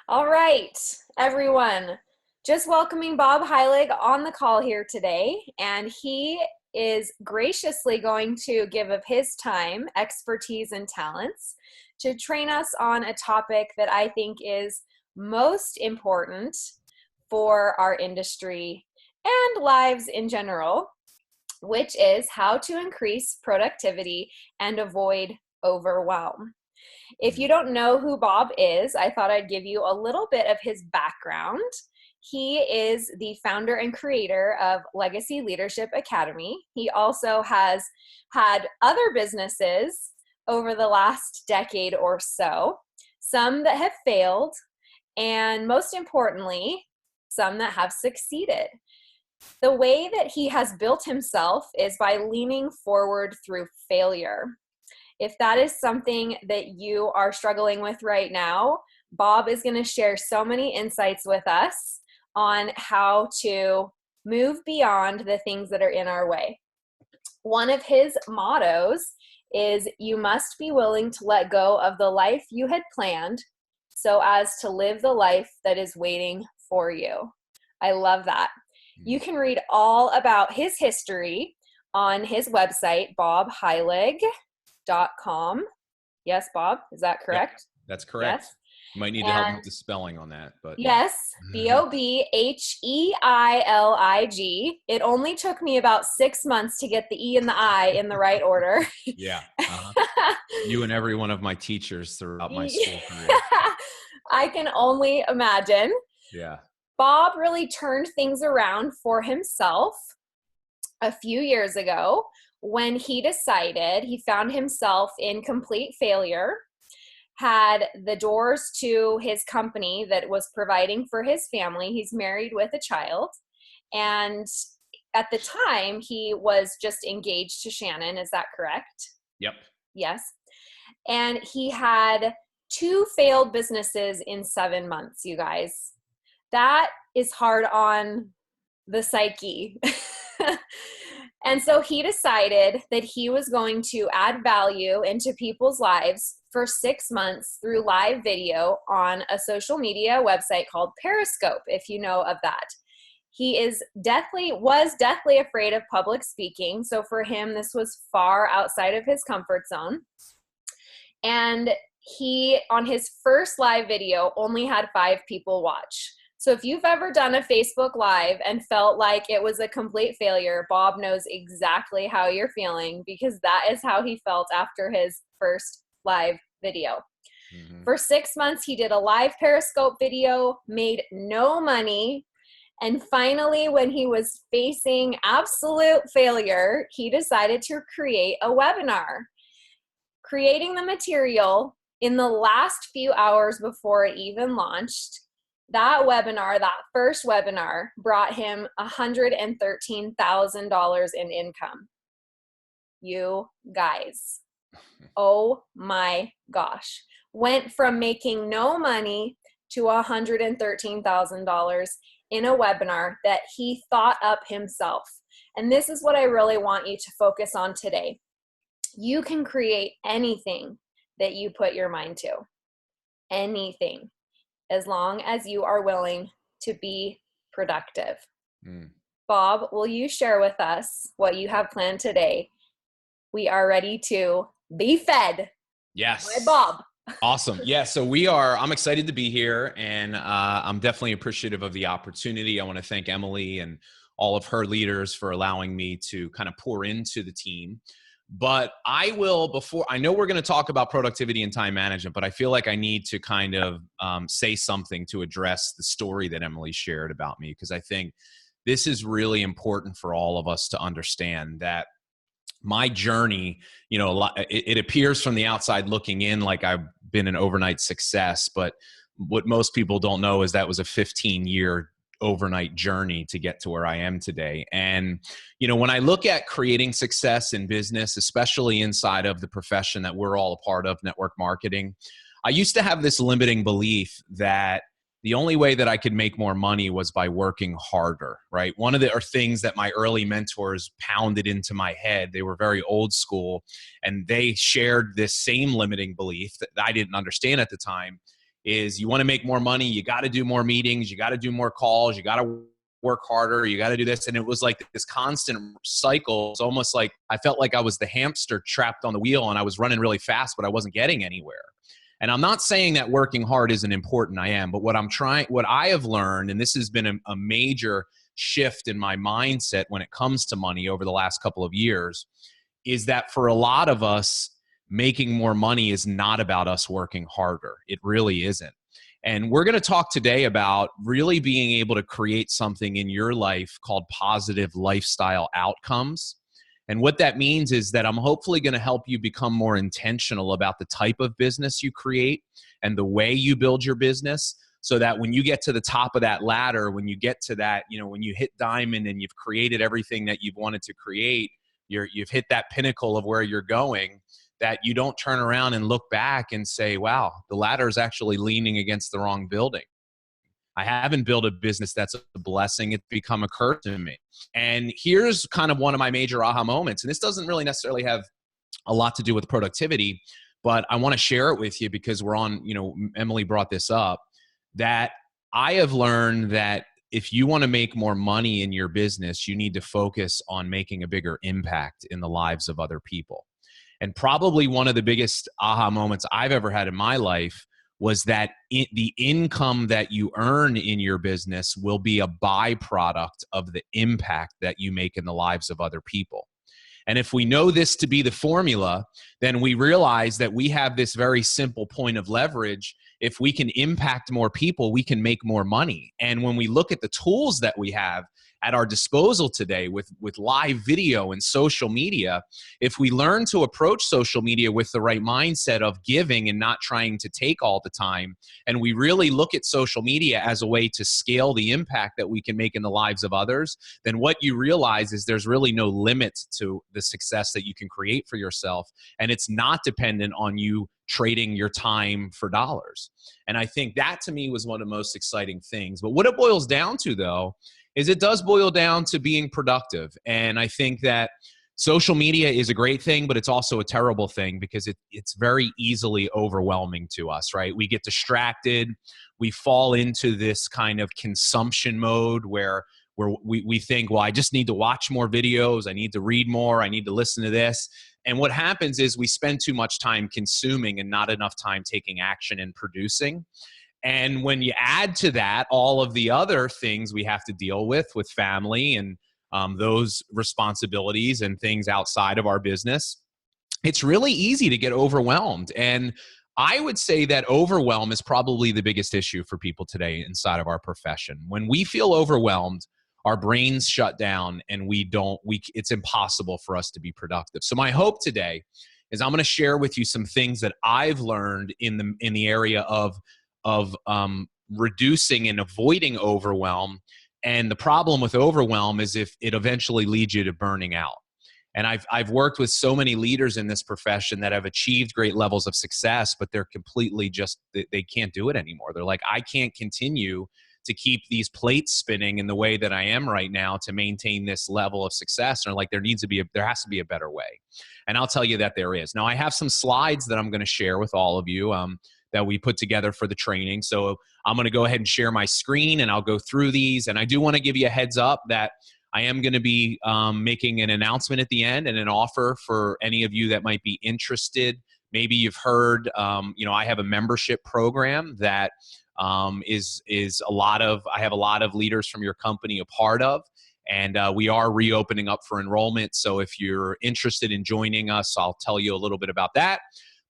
All right, everyone. Just welcoming Bob HEILIG on the call here today, and he is graciously going to give of his time, expertise, and talents to train us on a topic that I think is most important for our industry and lives in general, which is how to increase productivity and avoid overwhelm. If you don't know who Bob is, I thought I'd give you a little bit of his background. He is the founder and creator of Legacy Leadership Academy. He also has had other businesses over the last decade or so, some that have failed, and most importantly, some that have succeeded. The way that he has built himself is by leaning forward through failure. If that is something that you are struggling with right now, Bob is going to share so many insights with us on how to move beyond the things that are in our way. One of his mottos is, "You must be willing to let go of the life you had planned so as to live the life that is waiting for you." I love that. You can read all about his history on his website, bobheilig.com. Yes, Bob, is that correct? Yep, that's correct. Yes. You might need to help me with the spelling on that, but yes, yeah. BOBHEILIG. It only took me about 6 months to get the E and the I in the right order. Yeah. You and every one of my teachers throughout my school career. I can only imagine. Yeah. Bob really turned things around for himself a few years ago when he found himself in complete failure, had the doors to his company that was providing for his family. He's married with a child. And at the time, he was just engaged to Shannon. Is that correct? Yep. Yes. And he had 2 failed businesses in 7 months, you guys. That is hard on the psyche. And so he decided that he was going to add value into people's lives for 6 months through live video on a social media website called Periscope, if you know of that. He was deathly afraid of public speaking. So for him, this was far outside of his comfort zone. And he, on his first live video, only had 5 people watch. So if you've ever done a Facebook Live and felt like it was a complete failure, Bob knows exactly how you're feeling, because that is how he felt after his first live video. Mm-hmm. For 6 months, he did a live Periscope video, made no money. And finally, when he was facing absolute failure, he decided to create a webinar. Creating the material in the last few hours before it even launched, that first webinar, brought him $113,000 in income. You guys, oh my gosh. Went from making no money to $113,000 in a webinar that he thought up himself. And this is what I really want you to focus on today. You can create anything that you put your mind to. Anything. As long as you are willing to be productive. Bob, will you share with us what you have planned today? We are ready to be fed. Yes. By Bob. Awesome. Yeah. So I'm excited to be here, and I'm definitely appreciative of the opportunity. I want to thank Emily and all of her leaders for allowing me to kind of pour into the team. But I know we're going to talk about productivity and time management, but I feel like I need to kind of say something to address the story that Emily shared about me, because I think this is really important for all of us to understand that my journey, it appears from the outside looking in like I've been an overnight success, but what most people don't know is that was a 15-year overnight journey to get to where I am today. And, when I look at creating success in business, especially inside of the profession that we're all a part of, network marketing, I used to have this limiting belief that the only way that I could make more money was by working harder, right? One of the things that my early mentors pounded into my head, they were very old school, and they shared this same limiting belief that I didn't understand at the time, is you want to make more money, you got to do more meetings, you got to do more calls, you got to work harder, you got to do this. And it was like this constant cycle. It's almost like I felt like I was the hamster trapped on the wheel and I was running really fast, but I wasn't getting anywhere. And I'm not saying that working hard isn't important. I am. But what I have learned, and this has been a major shift in my mindset when it comes to money over the last couple of years, is that for a lot of us, making more money is not about us working harder. It really isn't. And we're going to talk today about really being able to create something in your life called positive lifestyle outcomes. And what that means is that I'm hopefully going to help you become more intentional about the type of business you create and the way you build your business, so that when you get to the top of that ladder, when you get to that, when you hit diamond and you've created everything that you've wanted to create, you've hit that pinnacle of where you're going, that you don't turn around and look back and say, wow, the ladder is actually leaning against the wrong building. I haven't built a business that's a blessing. It's become a curse to me. And here's kind of one of my major aha moments. And this doesn't really necessarily have a lot to do with productivity, but I want to share it with you because we're on, Emily brought this up, that I have learned that if you want to make more money in your business, you need to focus on making a bigger impact in the lives of other people. And probably one of the biggest aha moments I've ever had in my life was that the income that you earn in your business will be a byproduct of the impact that you make in the lives of other people. And if we know this to be the formula, then we realize that we have this very simple point of leverage. If we can impact more people, we can make more money. And when we look at the tools that we have at our disposal today with live video and social media, if we learn to approach social media with the right mindset of giving and not trying to take all the time, and we really look at social media as a way to scale the impact that we can make in the lives of others, then what you realize is there's really no limit to the success that you can create for yourself. And it's not dependent on you trading your time for dollars. And I think that to me was one of the most exciting things. But what it boils down to, though, is it does boil down to being productive. And I think that social media is a great thing, but it's also a terrible thing because it's very easily overwhelming to us, right? We get distracted. We fall into this kind of consumption mode where we think, well, I just need to watch more videos. I need to read more. I need to listen to this. And what happens is we spend too much time consuming and not enough time taking action and producing. And when you add to that all of the other things we have to deal with family and those responsibilities and things outside of our business, it's really easy to get overwhelmed. And I would say that overwhelm is probably the biggest issue for people today inside of our profession. When we feel overwhelmed, our brains shut down and it's impossible for us to be productive. So my hope today is I'm going to share with you some things that I've learned in the area of reducing and avoiding overwhelm. And the problem with overwhelm is if it eventually leads you to burning out. And I've worked with so many leaders in this profession that have achieved great levels of success, but they're completely they can't do it anymore. They're like, I can't continue to keep these plates spinning in the way that I am right now to maintain this level of success. And they're like, there has to be a better way. And I'll tell you that there is. Now I have some slides that I'm going to share with all of you that we put together for the training. So I'm going to go ahead and share my screen and I'll go through these. And I do want to give you a heads up that I am going to be making an announcement at the end and an offer for any of you that might be interested. Maybe you've heard, I have a membership program that I have a lot of leaders from your company a part of. And we are reopening up for enrollment. So if you're interested in joining us, I'll tell you a little bit about that.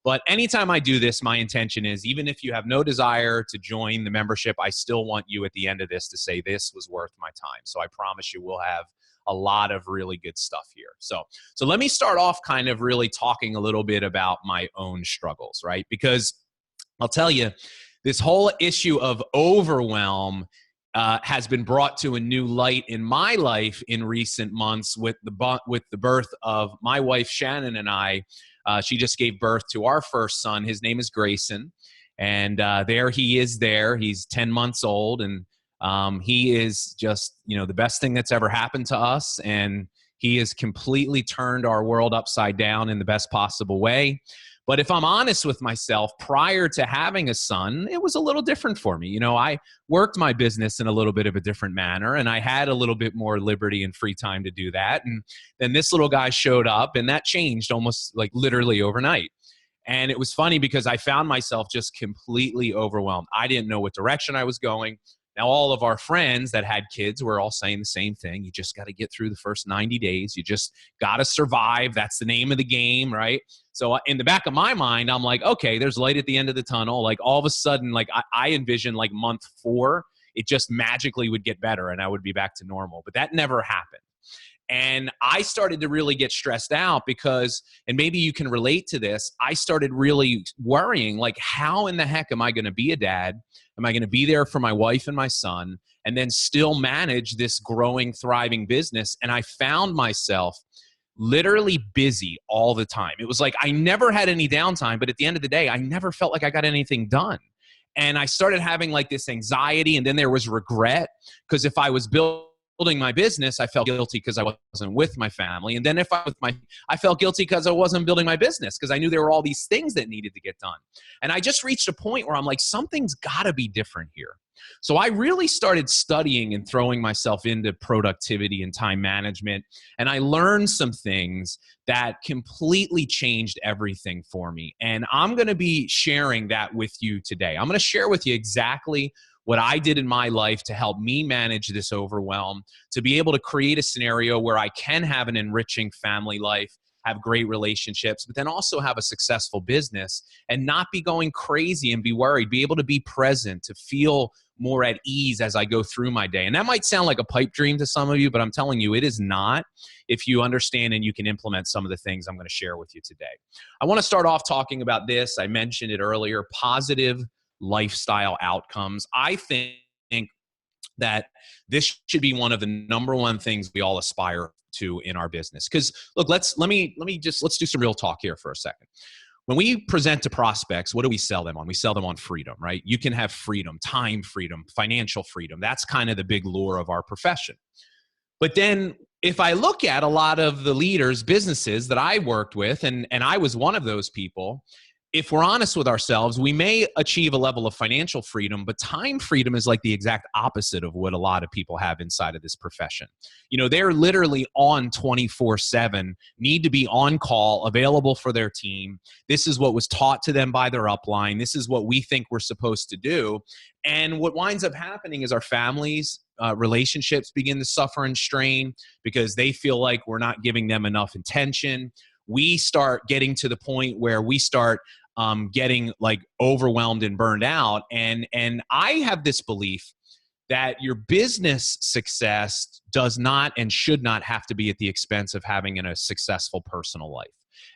But anytime I do this, my intention is, even if you have no desire to join the membership, I still want you at the end of this to say, this was worth my time. So I promise you we'll have a lot of really good stuff here. So let me start off kind of really talking a little bit about my own struggles, right? Because I'll tell you, this whole issue of overwhelm has been brought to a new light in my life in recent months with the birth of my wife, Shannon, and I. She just gave birth to our first son. His name is Grayson. And there he is there. He's 10 months old. And he is just, the best thing that's ever happened to us. And he has completely turned our world upside down in the best possible way. But if I'm honest with myself, prior to having a son, it was a little different for me. I worked my business in a little bit of a different manner, and I had a little bit more liberty and free time to do that. And then this little guy showed up, and that changed almost like literally overnight. And it was funny because I found myself just completely overwhelmed. I didn't know what direction I was going. Now, all of our friends that had kids were all saying the same thing. You just got to get through the first 90 days. You just got to survive. That's the name of the game, right? So in the back of my mind, I'm like, okay, there's light at the end of the tunnel. Like all of a sudden, like I envisioned like month 4, it just magically would get better and I would be back to normal. But that never happened. And I started to really get stressed out because, and maybe you can relate to this, I started really worrying, like, how in the heck am I going to be a dad? Am I going to be there for my wife and my son and then still manage this growing, thriving business? And I found myself literally busy all the time. It was like I never had any downtime, but at the end of the day, I never felt like I got anything done. And I started having like this anxiety, and then there was regret because if I was building my business, I felt guilty because I wasn't with my family. And then if I felt guilty because I wasn't building my business because I knew there were all these things that needed to get done. And I just reached a point where I'm like, something's got to be different here. So I really started studying and throwing myself into productivity and time management. And I learned some things that completely changed everything for me. And I'm going to be sharing that with you today. I'm going to share with you exactly what I did in my life to help me manage this overwhelm, to be able to create a scenario where I can have an enriching family life, have great relationships, but then also have a successful business and not be going crazy and be worried, be able to be present, to feel more at ease as I go through my day. And that might sound like a pipe dream to some of you, but I'm telling you, it is not if you understand and you can implement some of the things I'm going to share with you today. I want to start off talking about this. I mentioned it earlier, positive lifestyle outcomes. I think that this should be one of the number one things we all aspire to in our business. Because look, let's do some real talk here for a second. When we present to prospects, what do we sell them on? We sell them on freedom, right? You can have freedom, time freedom, financial freedom. That's kind of the big lure of our profession. But then if I look at a lot of the leaders, businesses that I worked with, and I was one of those people, if we're honest with ourselves, we may achieve a level of financial freedom, but time freedom is like the exact opposite of what a lot of people have inside of this profession. They're literally on 24/7, need to be on call, available for their team. This is what was taught to them by their upline. This is what we think we're supposed to do. And what winds up happening is our families, relationships begin to suffer and strain because they feel like we're not giving them enough attention. We start getting to the point where we start getting like overwhelmed and burned out. And I have this belief that your business success does not and should not have to be at the expense of having a successful personal life.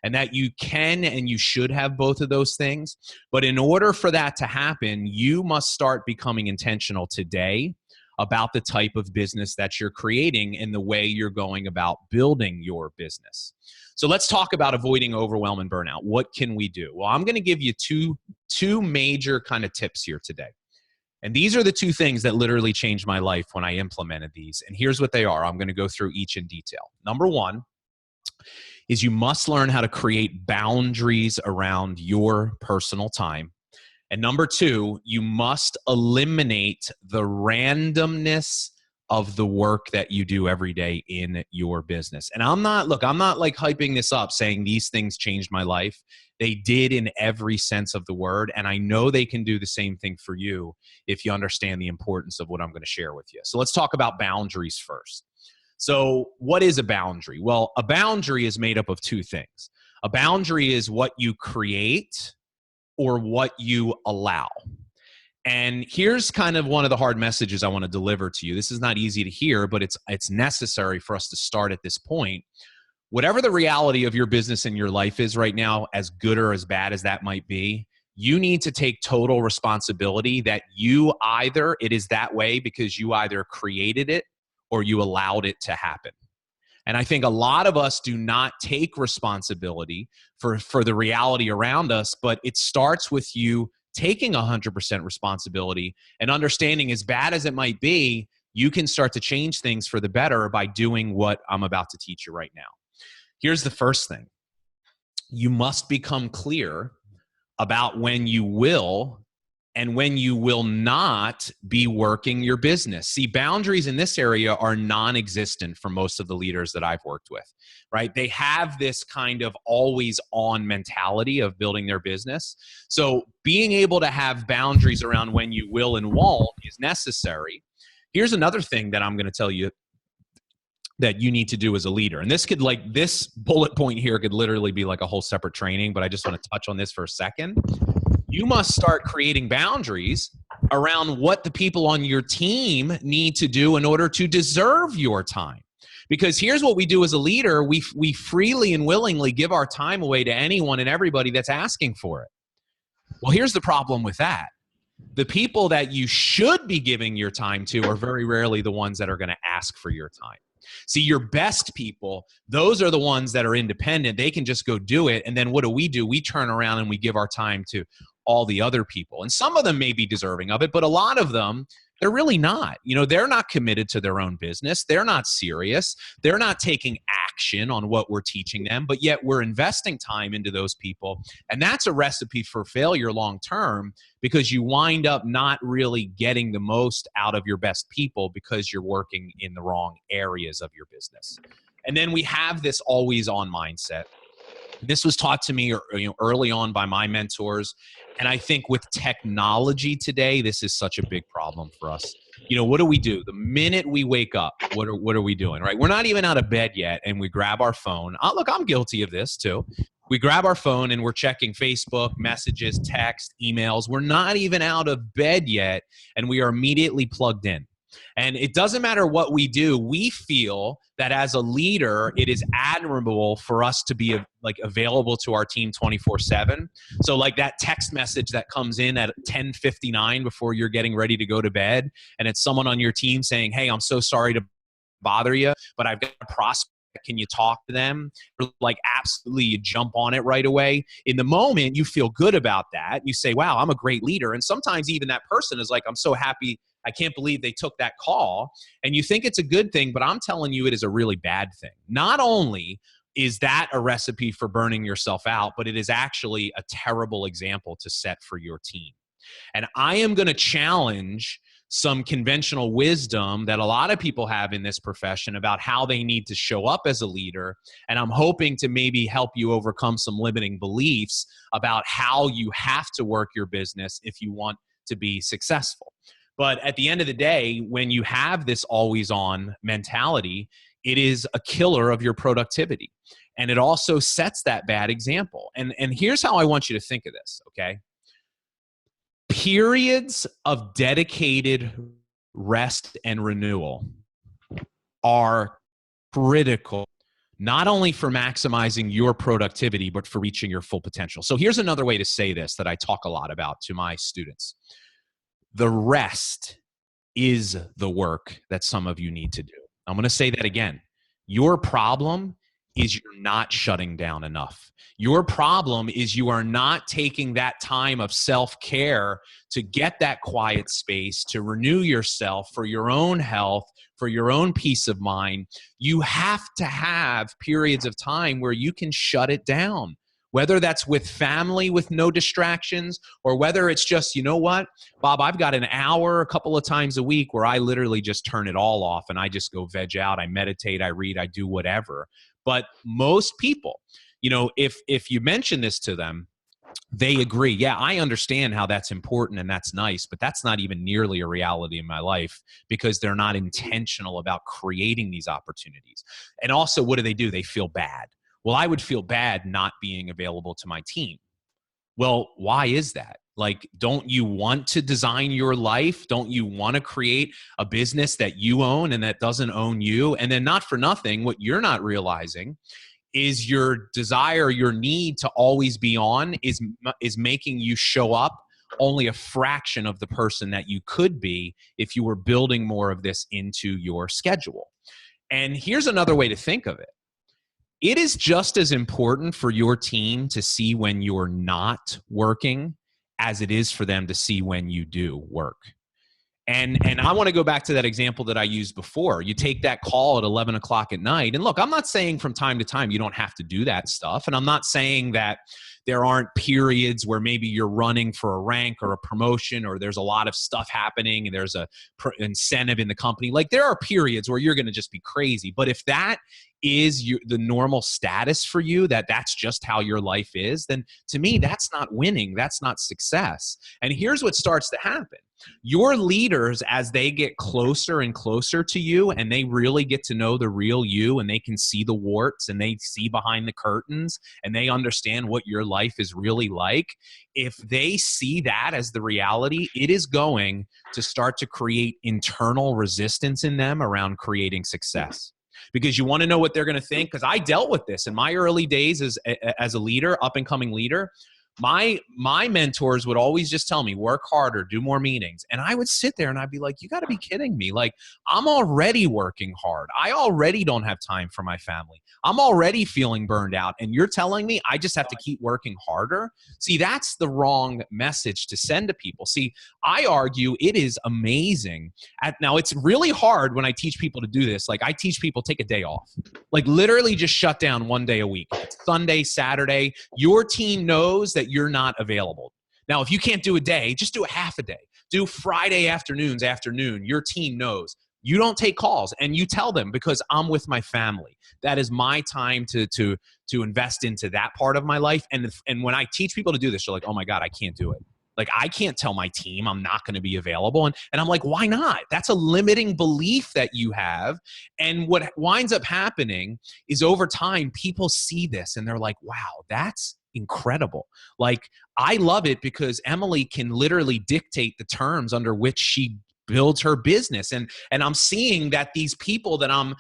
And that you can and you should have both of those things. But in order for that to happen, you must start becoming intentional today about the type of business that you're creating and the way you're going about building your business. So let's talk about avoiding overwhelm and burnout. What can we do? Well, I'm going to give you two major kind of tips here today. And these are the two things that literally changed my life when I implemented these. And here's what they are. I'm going to go through each in detail. Number one is you must learn how to create boundaries around your personal time. And number two, you must eliminate the randomness of the work that you do every day in your business. And I'm not like hyping this up saying these things changed my life. They did in every sense of the word. And I know they can do the same thing for you if you understand the importance of what I'm going to share with you. So let's talk about boundaries first. So what is a boundary? Well, a boundary is made up of two things. A boundary is what you create or what you allow. And here's kind of one of the hard messages I want to deliver to you. This is not easy to hear, but it's necessary for us to start at this point. Whatever the reality of your business and your life is right now, as good or as bad as that might be, you need to take total responsibility that it is that way because you either created it or you allowed it to happen. And I think a lot of us do not take responsibility for the reality around us, but it starts with you taking 100% responsibility and understanding, as bad as it might be, you can start to change things for the better by doing what I'm about to teach you right now. Here's the first thing. you must become clear about when you will and when you will not be working your business. See, boundaries in this area are non-existent for most of the leaders that I've worked with, right? They have this kind of always on mentality of building their business. So being able to have boundaries around when you will and won't is necessary. Here's another thing that I'm going to tell you that you need to do as a leader. And this could, like, this bullet point here could literally be like a whole separate training, but I just want to touch on this for a second. You must start creating boundaries around what the people on your team need to do in order to deserve your time. Because here's what we do as a leader. We freely and willingly give our time away to anyone and everybody that's asking for it. Well, here's the problem with that. The people that you should be giving your time to are very rarely the ones that are going to ask for your time. See, your best people, those are the ones that are independent. They can just go do it. And then what do? We turn around and we give our time to all the other people. And some of them may be deserving of it, but a lot of them, they're really not. You know, they're not committed to their own business. They're not serious. They're not taking action on what we're teaching them, but yet we're investing time into those people. And that's a recipe for failure long term, because you wind up not really getting the most out of your best people because you're working in the wrong areas of your business. And then we have this always on mindset. This was taught to me, early on by my mentors. And I think with technology today, this is such a big problem for us. You know, what do? The minute we wake up, what are we doing, right? We're not even out of bed yet, and we grab our phone. Look, I'm guilty of this too. We grab our phone and we're checking Facebook, messages, text, emails. We're not even out of bed yet, and we are immediately plugged in. And it doesn't matter what we do. We feel that as a leader, it is admirable for us to be available to our team 24/7. So like that text message that comes in at 10:59 before you're getting ready to go to bed, and it's someone on your team saying, "Hey, I'm so sorry to bother you, but I've got a prospect. Can you talk to them?" Like, absolutely, you jump on it right away. In the moment, you feel good about that. You say, wow, I'm a great leader. And sometimes even that person is like, I'm so happy. I can't believe they took that call. And you think it's a good thing, but I'm telling you, it is a really bad thing. Not only is that a recipe for burning yourself out, but it is actually a terrible example to set for your team. And I am going to challenge some conventional wisdom that a lot of people have in this profession about how they need to show up as a leader. And I'm hoping to maybe help you overcome some limiting beliefs about how you have to work your business if you want to be successful. But at the end of the day, when you have this always on mentality, it is a killer of your productivity. And it also sets that bad example. And here's how I want you to think of this, okay? Periods of dedicated rest and renewal are critical, not only for maximizing your productivity, but for reaching your full potential. So here's another way to say this that I talk a lot about to my students. The rest is the work that some of you need to do. I'm going to say that again. Your problem is you're not shutting down enough. Your problem is you are not taking that time of self-care to get that quiet space, to renew yourself for your own health, for your own peace of mind. You have to have periods of time where you can shut it down. Whether that's with family with no distractions, or whether it's just, you know what, Bob, I've got an hour a couple of times a week where I literally just turn it all off and I just go veg out. I meditate, I read, I do whatever. But most people, you know, if you mention this to them, they agree. Yeah, I understand how that's important and that's nice, but that's not even nearly a reality in my life, because they're not intentional about creating these opportunities. And also, what do? They feel bad. Well, I would feel bad not being available to my team. Well, why is that? Like, don't you want to design your life? Don't you want to create a business that you own and that doesn't own you? And then, not for nothing, what you're not realizing is your desire, your need to always be on is making you show up only a fraction of the person that you could be if you were building more of this into your schedule. And here's another way to think of it. It is just as important for your team to see when you're not working as it is for them to see when you do work. And I want to go back to that example that I used before. You take that call at 11 o'clock at night. And look, I'm not saying from time to time you don't have to do that stuff. And I'm not saying that there aren't periods where maybe you're running for a rank or a promotion, or there's a lot of stuff happening and there's a incentive in the company. Like, there are periods where you're going to just be crazy. But if that is the normal status for you, that's just how your life is, then to me, that's not winning. That's not success. And here's what starts to happen. Your leaders, as they get closer and closer to you and they really get to know the real you, and they can see the warts and they see behind the curtains and they understand what your life is really like, if they see that as the reality, it is going to start to create internal resistance in them around creating success. Because you want to know what they're going to think? Because I dealt with this in my early days as a leader, up and coming leader. My mentors would always just tell me, work harder, do more meetings. And I would sit there and I'd be like, you got to be kidding me. Like, I'm already working hard. I already don't have time for my family. I'm already feeling burned out. And you're telling me I just have to keep working harder? See, that's the wrong message to send to people. See, I argue it is amazing. Now, it's really hard when I teach people to do this. Like, I teach people, take a day off. Like, literally just shut down one day a week. It's Sunday, Saturday. Your team knows that you're not available. Now, if you can't do a day, just do a half a day. Do Friday afternoon. Your team knows. You don't take calls, and you tell them, because I'm with my family. That is my time to invest into that part of my life. And when I teach people to do this, they're like, oh my God, I can't do it. Like, I can't tell my team I'm not going to be available. And I'm like, why not? That's a limiting belief that you have. And what winds up happening is, over time, people see this and they're like, wow, that's incredible. Like, I love it because Emily can literally dictate the terms under which she builds her business. And I'm seeing that these people that I'm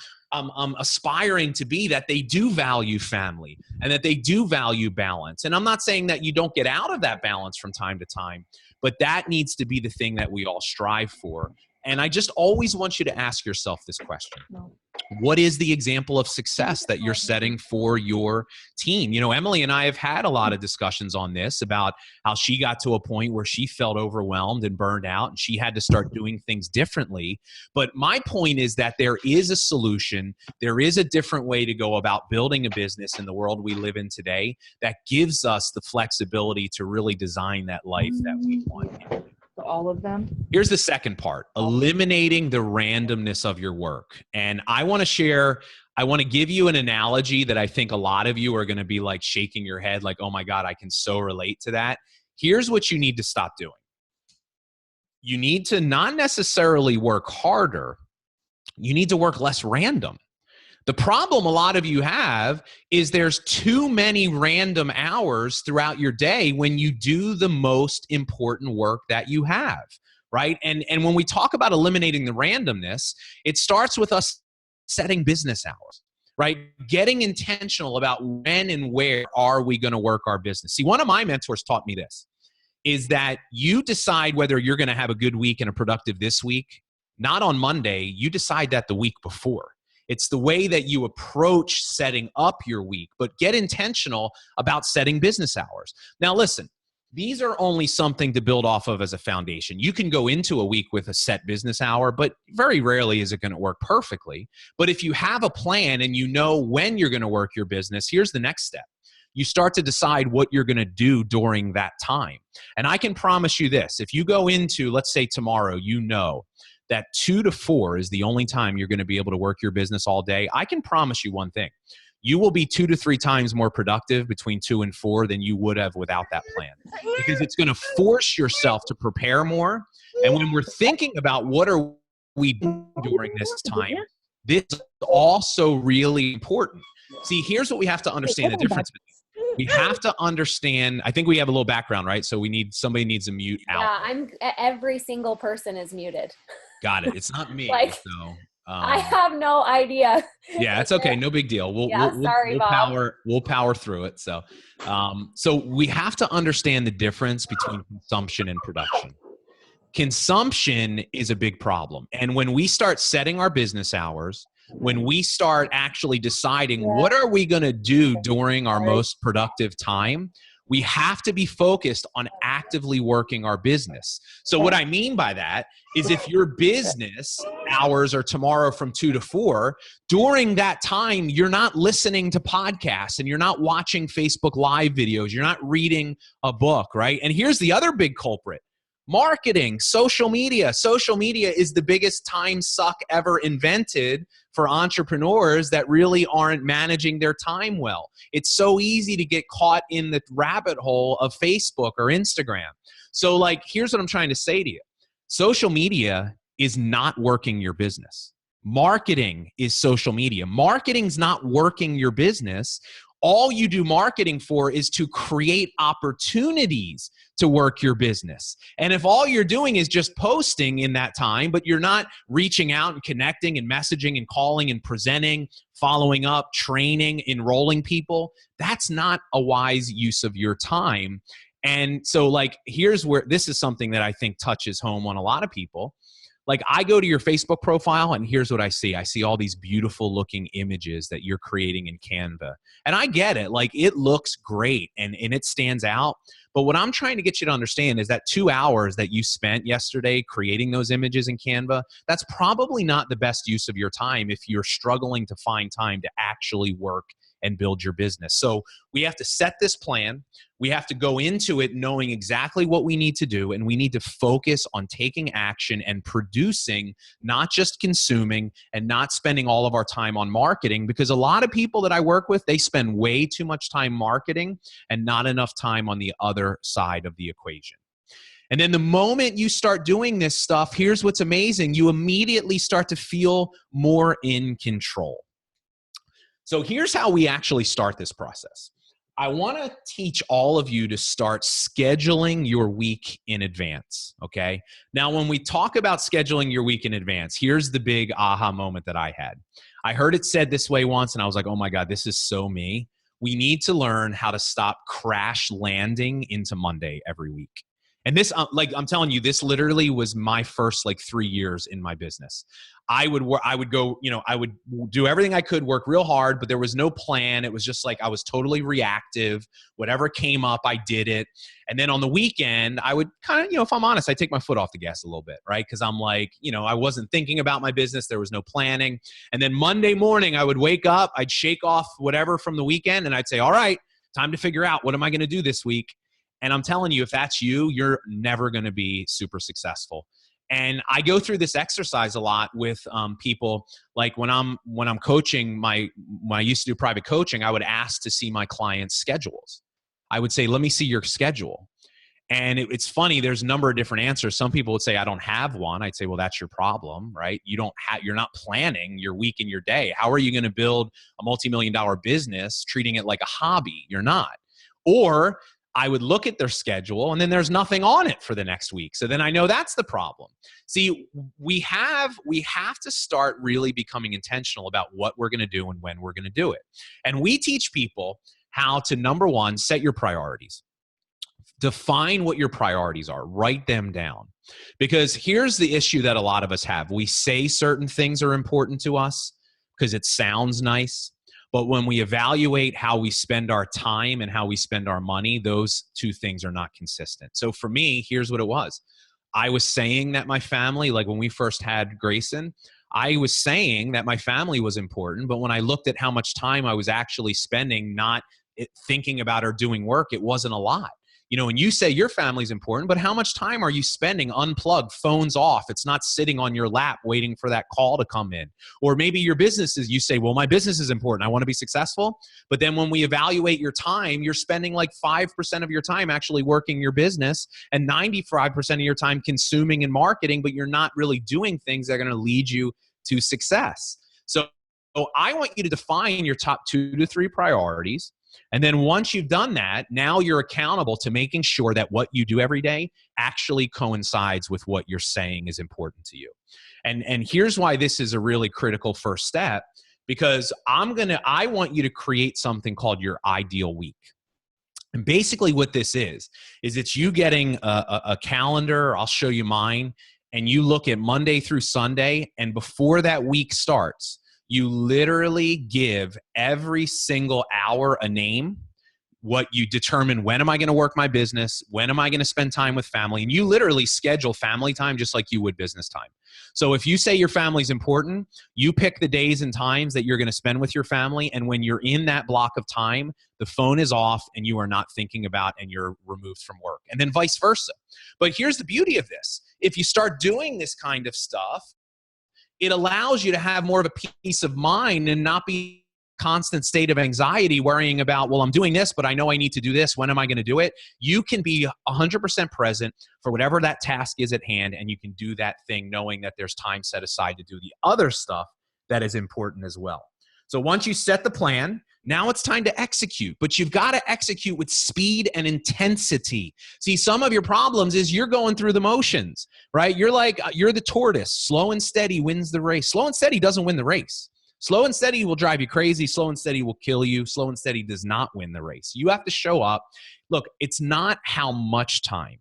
aspiring to be, that they do value family and that they do value balance. And I'm not saying that you don't get out of that balance from time to time, but that needs to be the thing that we all strive for. And I just always want you to ask yourself this question. What is the example of success that you're setting for your team? You know, Emily and I have had a lot of discussions on this, about how she got to a point where she felt overwhelmed and burned out, and she had to start doing things differently. But my point is that there is a solution. There is a different way to go about building a business in the world we live in today that gives us the flexibility to really design that life that we want. All of them. Here's the second part: eliminating the randomness of your work. And I want to give you an analogy that I think a lot of you are going to be like shaking your head like, oh my God, I can so relate to that. Here's what you need to stop doing. You need to not necessarily work harder. You need to work less random. The problem a lot of you have is there's too many random hours throughout your day when you do the most important work that you have, right? And when we talk about eliminating the randomness, it starts with us setting business hours, right? Getting intentional about when and where are we going to work our business. See, one of my mentors taught me this, is that you decide whether you're going to have a good week and a productive this week, not on Monday. You decide that the week before. It's the way that you approach setting up your week, but get intentional about setting business hours. Now, listen, these are only something to build off of as a foundation. You can go into a week with a set business hour, but very rarely is it going to work perfectly. But if you have a plan and you know when you're going to work your business, here's the next step. You start to decide what you're going to do during that time. And I can promise you this: if you go into, let's say tomorrow, you know that 2 to 4 is the only time you're going to be able to work your business all day, I can promise you one thing. You will be 2 to 3 times more productive between 2 and 4 than you would have without that plan. Because it's going to force yourself to prepare more. And when we're thinking about what are we doing during this time, this is also really important. See, here's what we have to understand the difference between. We have to understand, I think we have a little background, right? So somebody needs to mute out. Yeah, every single person is muted. Got it. It's not me. Like, so, I have no idea. Yeah, it's okay. No big deal. We'll power through it. So we have to understand the difference between consumption and production. Consumption is a big problem. And when we start setting our business hours, when we start actually deciding what are we going to do during our most productive time, We have to be focused on actively working our business. So what I mean by that is if your business hours are tomorrow from 2 to 4, during that time, you're not listening to podcasts and you're not watching Facebook Live videos. You're not reading a book, right? And here's the other big culprit. Marketing, social media. Social media is the biggest time suck ever invented for entrepreneurs that really aren't managing their time well. It's so easy to get caught in the rabbit hole of Facebook or Instagram. So like, here's what I'm trying to say to you. Social media is not working your business. Marketing is social media. Marketing's not working your business. All you do marketing for is to create opportunities to work your business. And if all you're doing is just posting in that time, but you're not reaching out and connecting and messaging and calling and presenting, following up, training, enrolling people, that's not a wise use of your time. And so like, here's where this is something that I think touches home on a lot of people. Like I go to your Facebook profile and here's what I see. I see all these beautiful looking images that you're creating in Canva. And I get it. Like it looks great and it stands out. But what I'm trying to get you to understand is that 2 hours that you spent yesterday creating those images in Canva, that's probably not the best use of your time if you're struggling to find time to actually work and build your business. So we have to set this plan. We have to go into it knowing exactly what we need to do, and we need to focus on taking action and producing, not just consuming and not spending all of our time on marketing, because a lot of people that I work with, they spend way too much time marketing and not enough time on the other side of the equation. And then the moment you start doing this stuff, here's what's amazing. You immediately start to feel more in control. So here's how we actually start this process. I want to teach all of you to start scheduling your week in advance, okay? Now, when we talk about scheduling your week in advance, here's the big aha moment that I had. I heard it said this way once, and I was like, oh my God, this is so me. We need to learn how to stop crash landing into Monday every week. And this, like I'm telling you, this literally was my first like 3 years in my business. I would go, I would do everything I could, work real hard, but there was no plan. It was just like I was totally reactive. Whatever came up, I did it. And then on the weekend, I would kind of, if I'm honest, I take my foot off the gas a little bit, right? Because I'm like, I wasn't thinking about my business. There was no planning. And then Monday morning, I would wake up, I'd shake off whatever from the weekend, and I'd say, all right, time to figure out what am I going to do this week? And I'm telling you, if that's you, you're never going to be super successful. And I go through this exercise a lot with people. Like when I'm coaching, when I used to do private coaching, I would ask to see my clients' schedules. I would say, let me see your schedule. And it's funny, there's a number of different answers. Some people would say, I don't have one. I'd say, well, that's your problem, right? You're not planning your week and your day. How are you going to build a multi-million-dollar business treating it like a hobby? You're not. Or I would look at their schedule and then there's nothing on it for the next week. So then I know that's the problem. See, we have to start really becoming intentional about what we're going to do and when we're going to do it. And we teach people how to, number one, set your priorities. Define what your priorities are. Write them down. Because here's the issue that a lot of us have. We say certain things are important to us because it sounds nice. But when we evaluate how we spend our time and how we spend our money, those two things are not consistent. So for me, here's what it was. I was saying that my family, like when we first had Grayson, I was saying that my family was important. But when I looked at how much time I was actually spending not thinking about or doing work, it wasn't a lot. And you say your family's important, but how much time are you spending unplugged, phones off? It's not sitting on your lap waiting for that call to come in. Or maybe your business is, you say, well, my business is important. I want to be successful. But then when we evaluate your time, you're spending like 5% of your time actually working your business and 95% of your time consuming and marketing, but you're not really doing things that are going to lead you to success. So I want you to define your top 2 to 3 priorities. And then once you've done that, now you're accountable to making sure that what you do every day actually coincides with what you're saying is important to you. And here's why this is a really critical first step, because I want you to create something called your ideal week. And basically what this is it's you getting a calendar. I'll show you mine. And you look at Monday through Sunday, and before that week starts, you literally give every single hour a name. what you determine, when am I going to work my business? When am I going to spend time with family? And you literally schedule family time just like you would business time. So if you say your family's important, you pick the days and times that you're going to spend with your family. And when you're in that block of time, the phone is off and you are not thinking about, and you're removed from work, and then vice versa. But here's the beauty of this. If you start doing this kind of stuff, it allows you to have more of a peace of mind and not be constant state of anxiety worrying about, well, I'm doing this, but I know I need to do this. When am I going to do it? You can be 100% present for whatever that task is at hand, and you can do that thing knowing that there's time set aside to do the other stuff that is important as well. So once you set the plan, now it's time to execute, but you've got to execute with speed and intensity. See, some of your problems is you're going through the motions, right? You're the tortoise. Slow and steady wins the race. Slow and steady doesn't win the race. Slow and steady will drive you crazy. Slow and steady will kill you. Slow and steady does not win the race. You have to show up. Look, it's not how much time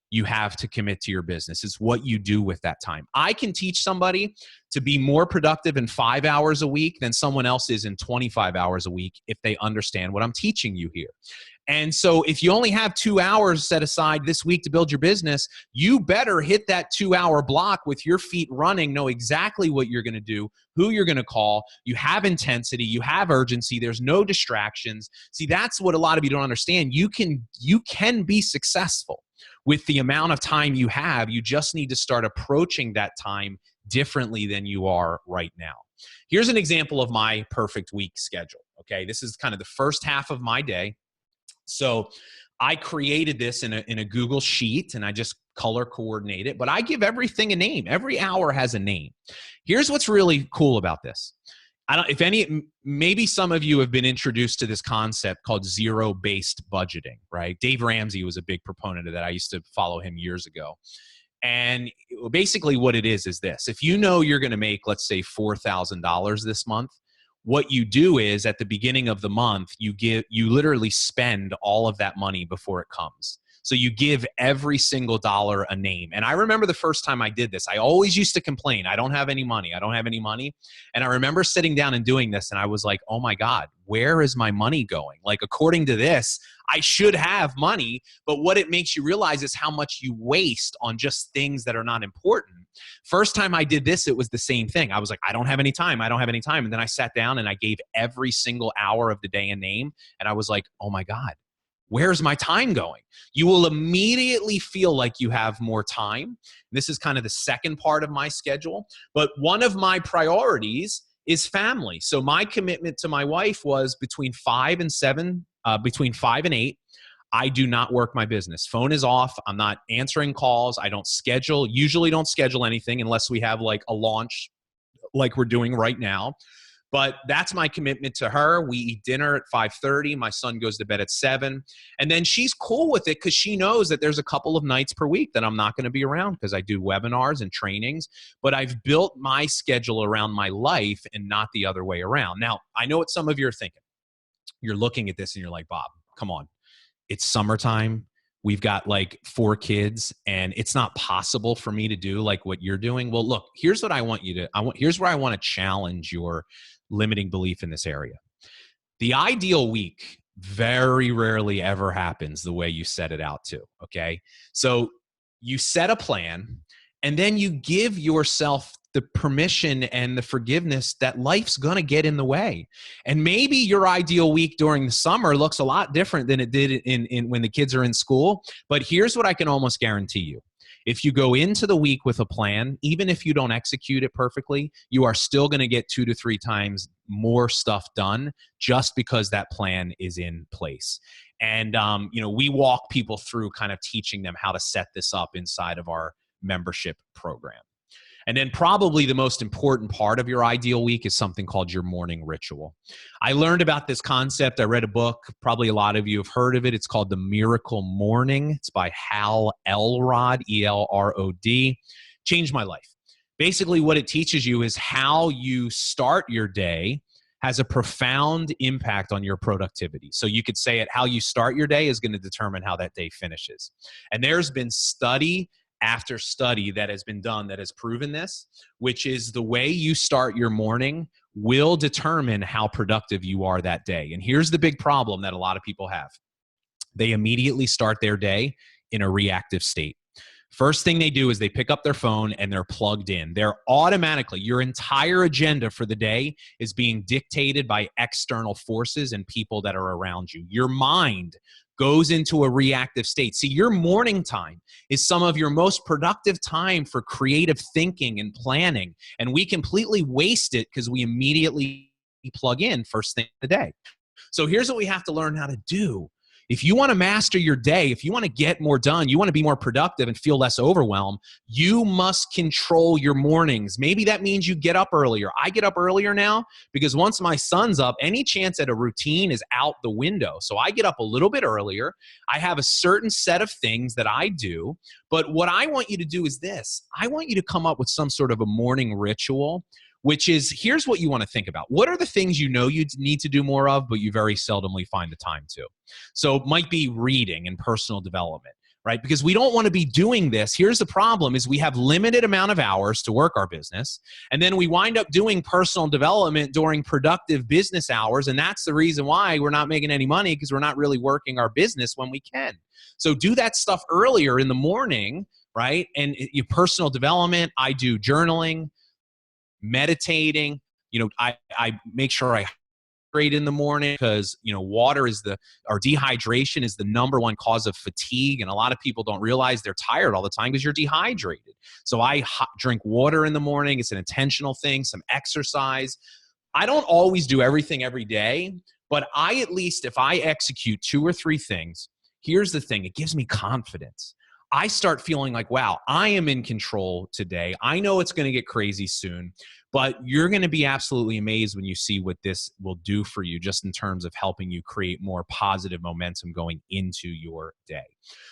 you have to commit to your business. It's what you do with that time. I can teach somebody to be more productive in 5 hours a week than someone else is in 25 hours a week if they understand what I'm teaching you here. And so if you only have 2 hours set aside this week to build your business, you better hit that 2-hour block with your feet running, know exactly what you're going to do, who you're going to call. You have intensity, you have urgency, there's no distractions. See, that's what a lot of you don't understand. You can be successful with the amount of time you have. You just need to start approaching that time differently than you are right now. Here's an example of my perfect week schedule. Okay, this is kind of the first half of my day. So I created this in a Google sheet, and I just color coordinate it, but I give everything a name. Every hour has a name. Here's what's really cool about this. Maybe some of you have been introduced to this concept called zero-based budgeting, right? Dave Ramsey was a big proponent of that. I used to follow him years ago. And basically what it is this. If you know you're going to make, let's say, $4,000 this month, what you do is at the beginning of the month, you literally spend all of that money before it comes. So you give every single dollar a name. And I remember the first time I did this, I always used to complain, I don't have any money. I don't have any money. And I remember sitting down and doing this, and I was like, oh my God, where is my money going? Like, according to this, I should have money, but what it makes you realize is how much you waste on just things that are not important. First time I did this, it was the same thing. I was like, I don't have any time. I don't have any time. And then I sat down and I gave every single hour of the day a name. And I was like, oh my God, where's my time going? You will immediately feel like you have more time. This is kind of the second part of my schedule. But one of my priorities is family. So my commitment to my wife was between 5 and 8. I do not work my business. Phone is off. I'm not answering calls. I usually don't schedule anything unless we have like a launch like we're doing right now. But that's my commitment to her. We eat dinner at 5:30. My son goes to bed at 7. And then she's cool with it because she knows that there's a couple of nights per week that I'm not going to be around because I do webinars and trainings. But I've built my schedule around my life and not the other way around. Now, I know what some of you are thinking. You're looking at this and you're like, Bob, come on. It's summertime. We've got like 4 kids and it's not possible for me to do like what you're doing. Well, look, here's what I want you to, here's where I want to challenge your limiting belief in this area. The ideal week very rarely ever happens the way you set it out to. Okay. So you set a plan and then you give yourself the permission and the forgiveness that life's going to get in the way. And maybe your ideal week during the summer looks a lot different than it did in when the kids are in school. But here's what I can almost guarantee you. If you go into the week with a plan, even if you don't execute it perfectly, you are still going to get 2 to 3 times more stuff done just because that plan is in place. And, we walk people through kind of teaching them how to set this up inside of our membership program. And then probably the most important part of your ideal week is something called your morning ritual. I learned about this concept. I read a book. Probably a lot of you have heard of it. It's called The Miracle Morning. It's by Hal Elrod, E-L-R-O-D. Changed my life. Basically, what it teaches you is how you start your day has a profound impact on your productivity. So you could say it, how you start your day is going to determine how that day finishes. And there's been study after study that has been done that has proven this, which is the way you start your morning will determine how productive you are that day. And here's the big problem that a lot of people have. they immediately start their day in a reactive state. First thing they do is they pick up their phone and they're plugged in. They're automatically, your entire agenda for the day is being dictated by external forces and people that are around you. Your mind goes into a reactive state. See, your morning time is some of your most productive time for creative thinking and planning, and we completely waste it because we immediately plug in first thing of the day. So here's what we have to learn how to do. If you want to master your day, if you want to get more done, you want to be more productive and feel less overwhelmed, you must control your mornings. Maybe that means you get up earlier. I get up earlier now because once my son's up, any chance at a routine is out the window. So I get up a little bit earlier. I have a certain set of things that I do. But what I want you to do is this. I want you to come up with some sort of a morning ritual, which is, here's what you want to think about. What are the things you know you need to do more of, but you very seldomly find the time to? So it might be reading and personal development, right? Because we don't want to be doing this. Here's the problem is we have limited amount of hours to work our business. And then we wind up doing personal development during productive business hours. And that's the reason why we're not making any money, because we're not really working our business when we can. So do that stuff earlier in the morning, right? And your personal development, I do journaling, meditating. I make sure I hydrate in the morning because, water is or dehydration is the number one cause of fatigue. And a lot of people don't realize they're tired all the time because you're dehydrated. So I drink water in the morning. It's an intentional thing, some exercise. I don't always do everything every day, but at least if I execute 2 or 3 things, here's the thing, it gives me confidence. I start feeling like, wow, I am in control today. I know it's going to get crazy soon, but you're going to be absolutely amazed when you see what this will do for you just in terms of helping you create more positive momentum going into your day.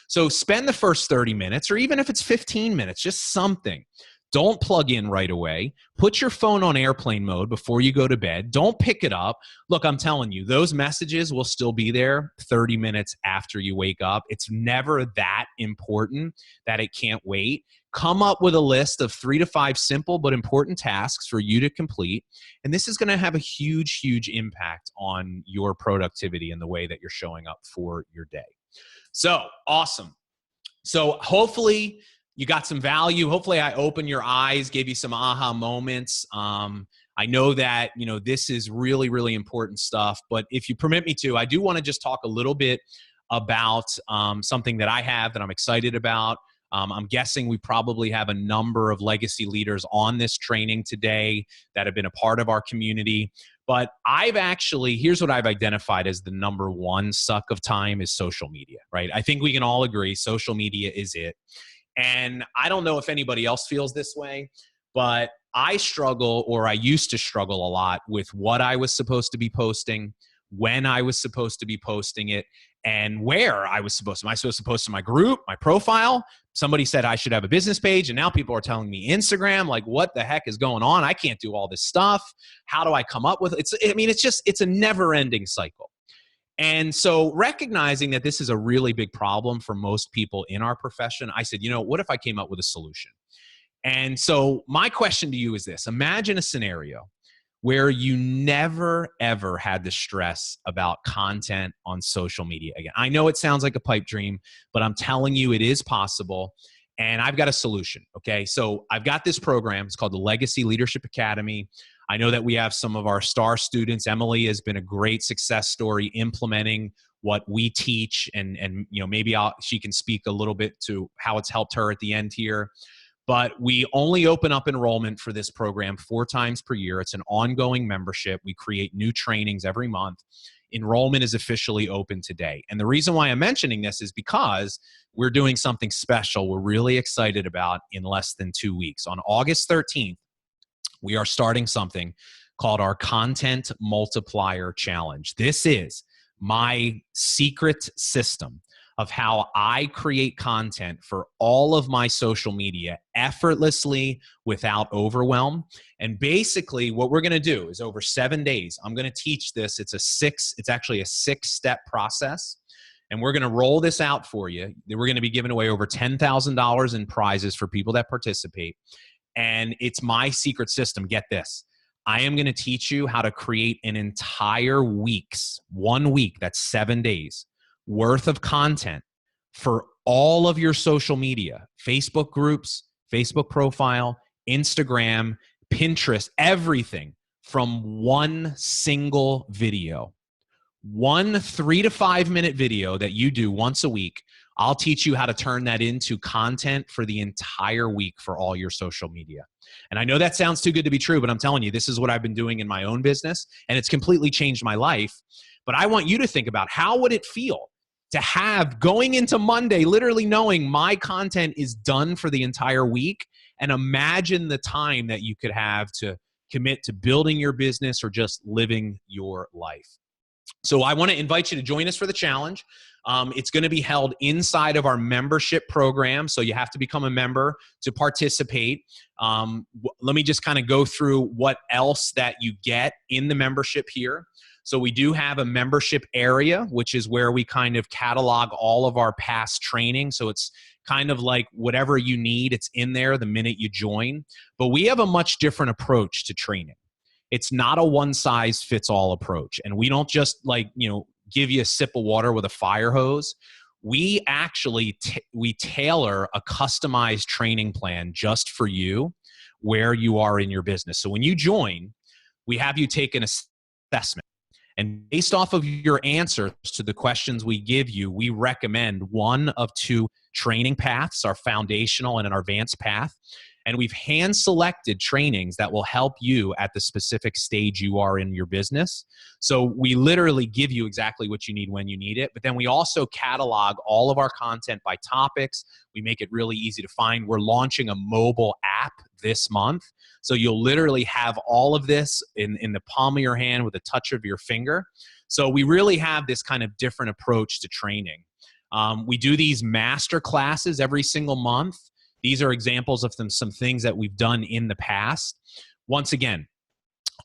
So spend the first 30 minutes, or even if it's 15 minutes, just something. Don't plug in right away. Put your phone on airplane mode before you go to bed. Don't pick it up. Look, I'm telling you, those messages will still be there 30 minutes after you wake up. It's never that important that it can't wait. Come up with a list of 3 to 5 simple but important tasks for you to complete. And this is going to have a huge, huge impact on your productivity and the way that you're showing up for your day. So awesome. So hopefully you got some value. Hopefully I opened your eyes, gave you some aha moments. I know that, this is really, really important stuff, but if you permit me to, I do want to just talk a little bit about something that I have that I'm excited about. I'm guessing we probably have a number of legacy leaders on this training today that have been a part of our community. But here's what I've identified as the number one suck of time is social media, right? I think we can all agree social media is it. And I don't know if anybody else feels this way, but I used to struggle a lot with what I was supposed to be posting, when I was supposed to be posting it, and where I was supposed to. Am I supposed to post to my group, my profile? Somebody said I should have a business page, and now people are telling me Instagram. Like, what the heck is going on? I can't do all this stuff. How do I come up with it? It's a never-ending cycle. And so recognizing that this is a really big problem for most people in our profession, I said, what if I came up with a solution? And so my question to you is this. Imagine a scenario where you never, ever had to stress about content on social media again. I know it sounds like a pipe dream, but I'm telling you it is possible. And I've got a solution, okay? So I've got this program. It's called the Legacy Leadership Academy. I know that we have some of our star students. Emily has been a great success story implementing what we teach, and maybe she can speak a little bit to how it's helped her at the end here. But we only open up enrollment for this program 4 times per year. It's an ongoing membership. We create new trainings every month. Enrollment is officially open today. And the reason why I'm mentioning this is because we're doing something special we're really excited about in less than 2 weeks. On August 13th, we are starting something called our Content Multiplier Challenge. This is my secret system of how I create content for all of my social media effortlessly without overwhelm. And basically what we're going to do is over 7 days, I'm going to teach this. It's actually a 6-step process. And we're going to roll this out for you. We're going to be giving away over $10,000 in prizes for people that participate. And it's my secret system. Get this. I am going to teach you how to create an entire 1 week, that's 7 days, worth of content for all of your social media, Facebook groups, Facebook profile, Instagram, Pinterest, everything from one single video. One 3 to 5 minute video that you do once a week. I'll teach you how to turn that into content for the entire week for all your social media. And I know that sounds too good to be true, but I'm telling you, this is what I've been doing in my own business, and it's completely changed my life. But I want you to think about, how would it feel to have, going into Monday, literally knowing my content is done for the entire week, and imagine the time that you could have to commit to building your business or just living your life. So I want to invite you to join us for the challenge. It's going to be held inside of our membership program, so you have to become a member to participate. Let me just kind of go through what else that you get in the membership here. So we do have a membership area, which is where we kind of catalog all of our past training. So it's kind of like whatever you need, it's in there the minute you join. But we have a much different approach to training. It's not a one-size-fits-all approach. And we don't just give you a sip of water with a fire hose. We actually we tailor a customized training plan just for you where you are in your business. So when you join, we have you take an assessment. And based off of your answers to the questions we give you, we recommend one of two training paths, our foundational and an advanced path. And we've hand-selected trainings that will help you at the specific stage you are in your business. So we literally give you exactly what you need when you need it. But then we also catalog all of our content by topics. We make it really easy to find. We're launching a mobile app this month. So you'll literally have all of this in the palm of your hand with a touch of your finger. So we really have this kind of different approach to training. We do these master classes every single month. These are examples of some things that we've done in the past. Once again,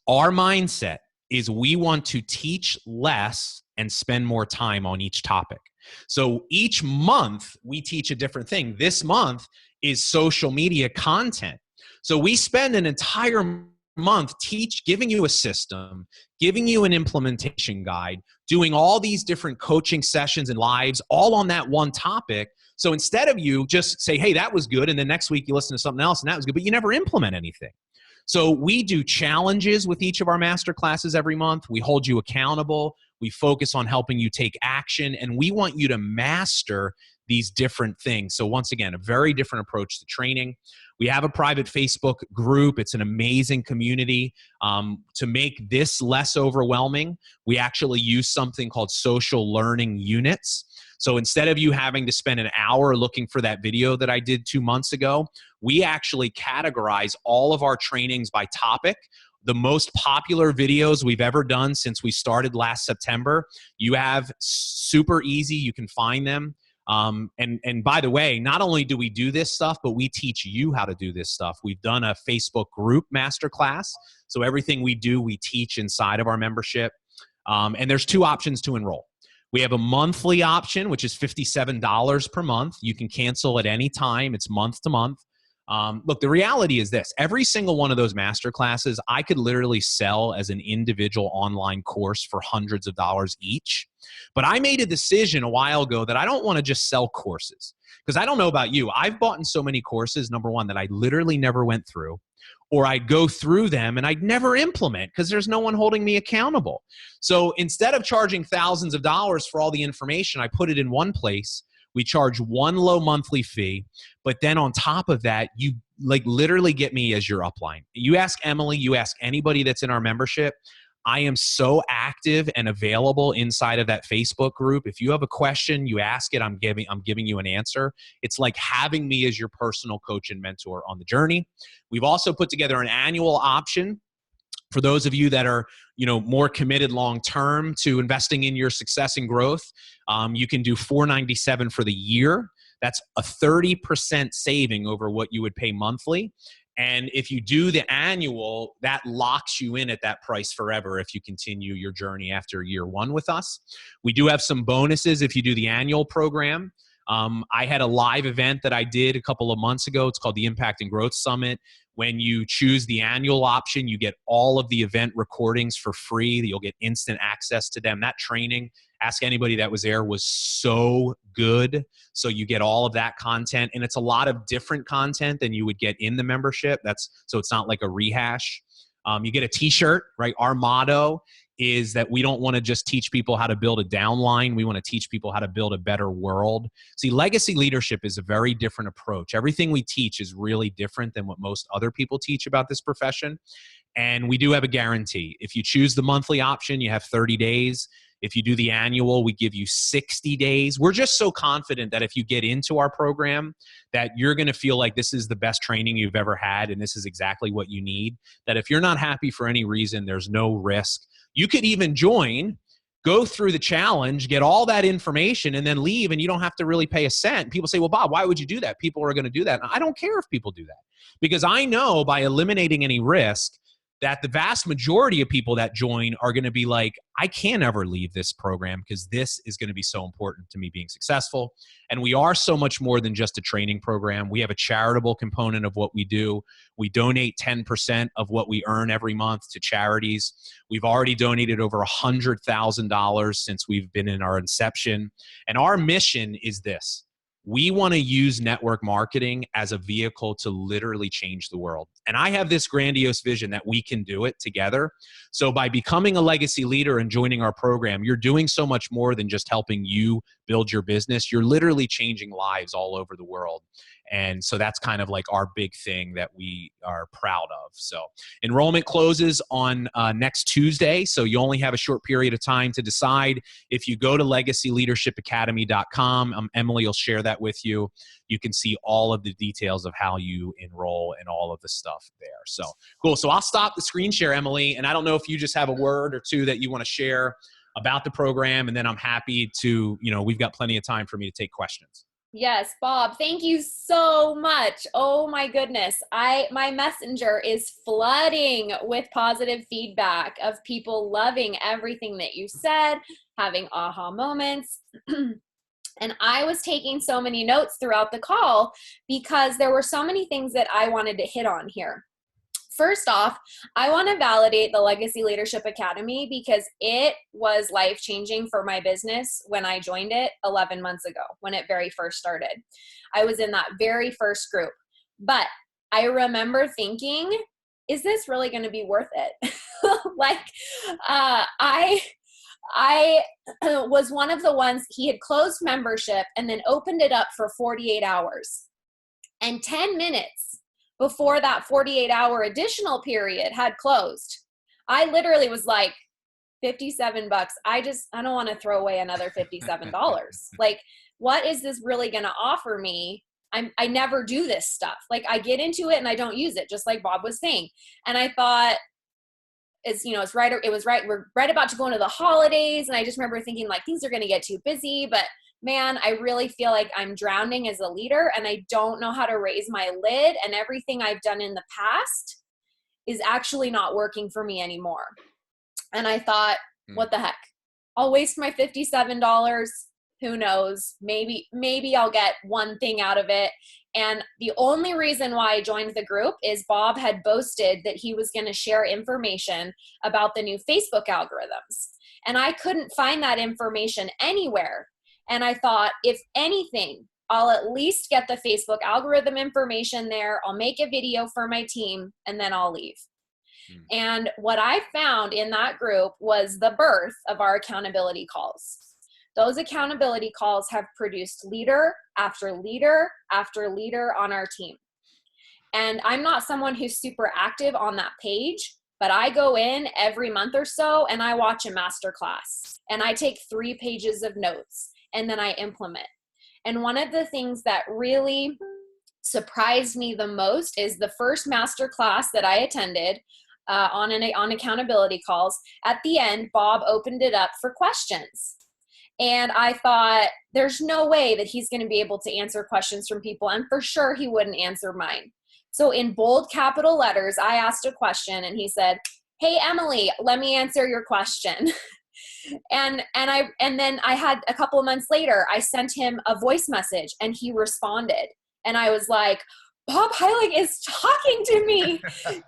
our mindset is we want to teach less and spend more time on each topic. So each month we teach a different thing. This month is social media content. So we spend an entire month giving you a system, giving you an implementation guide, doing all these different coaching sessions and lives all on that one topic. So instead of you just say, hey, that was good, and then next week you listen to something else and that was good, but you never implement anything. So we do challenges with each of our master classes every month. We hold you accountable. We focus on helping you take action, and we want you to master these different things. So once again, a very different approach to training. We have a private Facebook group. It's an amazing community. To make this less overwhelming, we actually use something called social learning units. So instead of you having to spend an hour looking for that video that I did 2 months ago, we actually categorize all of our trainings by topic. The most popular videos we've ever done since we started last September, you have super easy, you can find them. And by the way, not only do we do this stuff, but we teach you how to do this stuff. We've done a Facebook group masterclass. So everything we do, we teach inside of our membership. And there's two options to enroll. We have a monthly option, which is $57 per month. You can cancel at any time. It's month to month. Look, the reality is this. Every single one of those master classes, I could literally sell as an individual online course for hundreds of dollars each. But I made a decision a while ago that I don't want to just sell courses. Because I don't know about you. I've bought in so many courses, number one, that I literally never went through. Or I'd go through them and I'd never implement because there's no one holding me accountable. So instead of charging thousands of dollars for all the information, I put it in one place. We charge one low monthly fee, but then on top of that, you literally get me as your upline. You ask Emily, you ask anybody that's in our membership, I am so active and available inside of that Facebook group. If you have a question, you ask it, I'm giving you an answer. It's like having me as your personal coach and mentor on the journey. We've also put together an annual option for those of you that are, more committed long-term to investing in your success and growth. You can do $497 for the year. That's a 30% saving over what you would pay monthly. And if you do the annual, that locks you in at that price forever if you continue your journey after year one with us. We do have some bonuses if you do the annual program. I had a live event that I did a couple of months ago. It's called the Impact and Growth Summit. When you choose the annual option, you get all of the event recordings for free. You'll get instant access to them. That training Ask Anybody that was there was so good. So you get all of that content, and it's a lot of different content than you would get in the membership. So it's not like a rehash. You get a t-shirt, right? Our motto is that we don't want to just teach people how to build a downline. We want to teach people how to build a better world. See, legacy leadership is a very different approach. Everything we teach is really different than what most other people teach about this profession. And we do have a guarantee. If you choose the monthly option, you have 30 days. If you do the annual, we give you 60 days. We're just so confident that if you get into our program, that you're going to feel like this is the best training you've ever had and this is exactly what you need. That if you're not happy for any reason, there's no risk. You could even join, go through the challenge, get all that information, and then leave, and you don't have to really pay a cent. People say, well, Bob, why would you do that? People are going to do that. And I don't care if people do that, because I know by eliminating any risk that the vast majority of people that join are going to be like, I can't ever leave this program because this is going to be so important to me being successful. And we are so much more than just a training program. We have a charitable component of what we do. We donate 10% of what we earn every month to charities. We've already donated over $100,000 since we've been in our inception. And our mission is this. We want to use network marketing as a vehicle to literally change the world. And I have this grandiose vision that we can do it together. So by becoming a legacy leader and joining our program, you're doing so much more than just helping you build your business. You're literally changing lives all over the world. And so that's kind of like our big thing that we are proud of. So enrollment closes on next Tuesday. So you only have a short period of time to decide. If you go to legacyleadershipacademy.com, Emily will share that with you. You can see all of the details of how you enroll and all of the stuff there. So cool. So I'll stop the screen share, Emily. And I don't know if you just have a word or two that you want to share about the program. And then I'm happy to, we've got plenty of time for me to take questions. Yes, Bob, thank you so much. Oh my goodness. My messenger is flooding with positive feedback of people loving everything that you said, having aha moments. And I was taking so many notes throughout the call because there were so many things that I wanted to hit on here. First off, I want to validate the Legacy Leadership Academy because it was life-changing for my business when I joined it 11 months ago, when it very first started. I was in that very first group. But I remember thinking, is this really going to be worth it? I was one of the ones, he had closed membership and then opened it up for 48 hours. And 10 minutes before that 48-hour additional period had closed, I literally was like, $57. I don't want to throw away another $57. Like, what is this really going to offer me? I never do this stuff. Like, I get into it and I don't use it, just like Bob was saying. And I thought, it was right. We're right about to go into the holidays. And I just remember thinking, like, things are going to get too busy, but man, I really feel like I'm drowning as a leader and I don't know how to raise my lid, and everything I've done in the past is actually not working for me anymore. And I thought, what the heck? I'll waste my $57. Who knows? Maybe I'll get one thing out of it. And the only reason why I joined the group is Bob had boasted that he was going to share information about the new Facebook algorithms. And I couldn't find that information anywhere. And I thought, if anything, I'll at least get the Facebook algorithm information there. I'll make a video for my team, and then I'll leave. And what I found in that group was the birth of our accountability calls. Those accountability calls have produced leader after leader after leader on our team. And I'm not someone who's super active on that page, but I go in every month or so and I watch a masterclass and I take 3 pages of notes and then I implement. And one of the things that really surprised me the most is the first masterclass that I attended on accountability calls. At the end, Bob opened it up for questions. And I thought, there's no way that he's going to be able to answer questions from people. And for sure, he wouldn't answer mine. So in bold capital letters, I asked a question and he said, "Hey, Emily, let me answer your question." And then I had a couple of months later, I sent him a voice message and he responded. And I was like, Bob HEILIG is talking to me.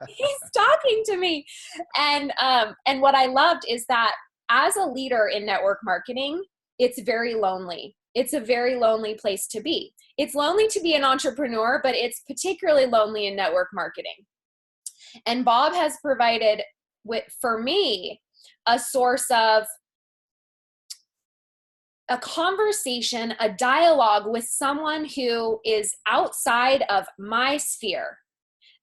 He's talking to me. And what I loved is that as a leader in network marketing, it's very lonely. It's a very lonely place to be. It's lonely to be an entrepreneur, but it's particularly lonely in network marketing. And Bob has provided, for me, a source of a conversation, a dialogue with someone who is outside of my sphere